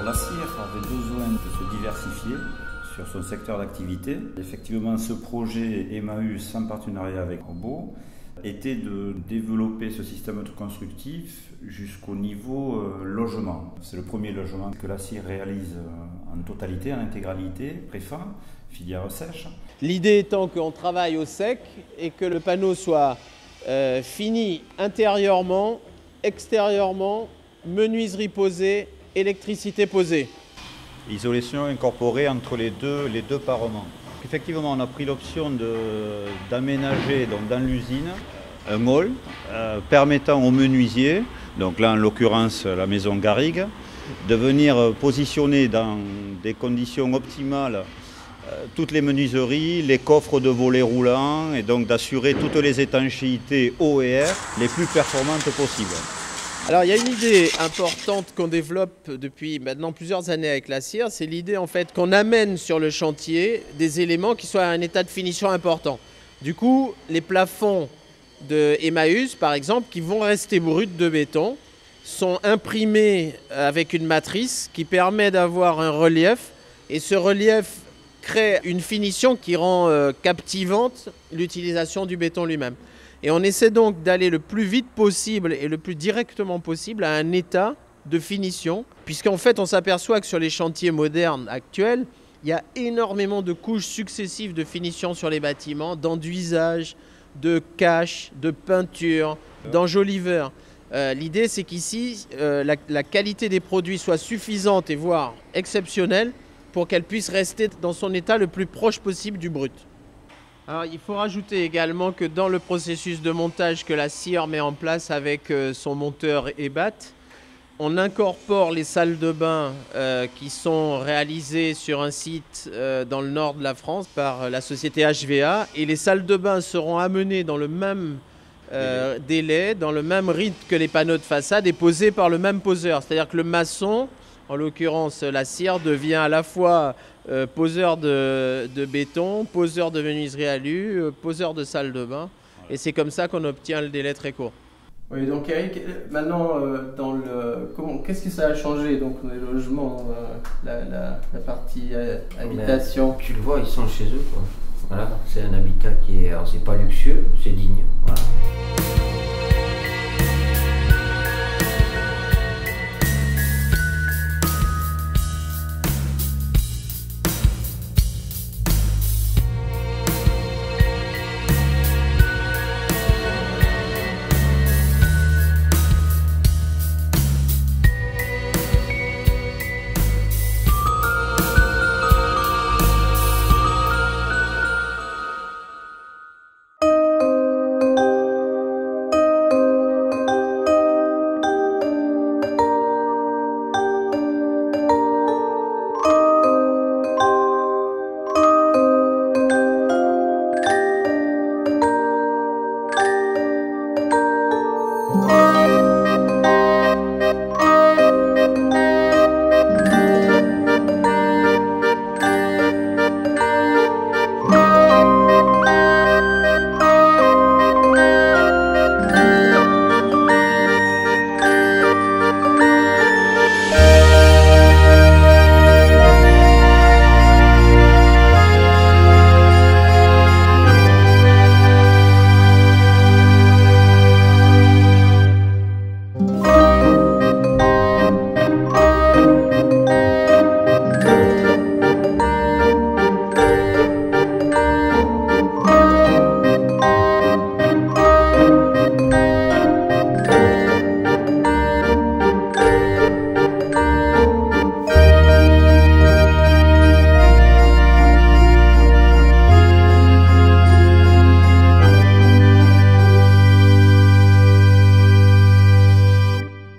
La CIR avait besoin de se diversifier sur son secteur d'activité. Effectivement, ce projet Emmaüs en partenariat avec Robo était de développer ce système constructif jusqu'au niveau logement. C'est le premier logement que la CIR réalise en totalité, en intégralité, préfa, filière sèche. L'idée étant qu'on travaille au sec et que le panneau soit fini intérieurement, extérieurement, menuiserie posée, électricité posée. Isolation incorporée entre les deux parements. Effectivement, on a pris l'option d'aménager dans l'usine un hall permettant aux menuisiers, donc là en l'occurrence la maison Garrigue, de venir positionner dans des conditions optimales toutes les menuiseries, les coffres de volets roulants et donc d'assurer toutes les étanchéités eau et air les plus performantes possibles. Alors il y a une idée importante qu'on développe depuis maintenant plusieurs années avec la CIR, c'est l'idée en fait qu'on amène sur le chantier des éléments qui soient à un état de finition important. Du coup, les plafonds de Emmaüs par exemple, qui vont rester bruts de béton, sont imprimés avec une matrice qui permet d'avoir un relief et ce relief crée une finition qui rend captivante l'utilisation du béton lui-même. Et on essaie donc d'aller le plus vite possible et le plus directement possible à un état de finition, puisqu'en fait on s'aperçoit que sur les chantiers modernes actuels, il y a énormément de couches successives de finition sur les bâtiments, d'enduisage, de cache, de peinture, d'enjoliveur. L'idée c'est qu'ici, la qualité des produits soit suffisante et voire exceptionnelle pour qu'elle puisse rester dans son état le plus proche possible du brut. Alors, il faut rajouter également que dans le processus de montage que la CIR met en place avec son monteur EBAT, on incorpore les salles de bain qui sont réalisées sur un site dans le nord de la France par la société HVA et les salles de bain seront amenées dans le même délai, dans le même rythme que les panneaux de façade et posées par le même poseur. C'est-à-dire que le maçon, en l'occurrence la CIR, devient à la fois poseur de béton, poseur de menuiserie alu, poseur de salle de bain. Et c'est comme ça qu'on obtient le délai très court. Oui, donc Eric, maintenant, qu'est-ce que ça a changé donc les logements, la partie habitation? Tu le vois, ils sont chez eux, quoi. Voilà, c'est un habitat qui est, alors c'est pas luxueux, c'est digne. Voilà.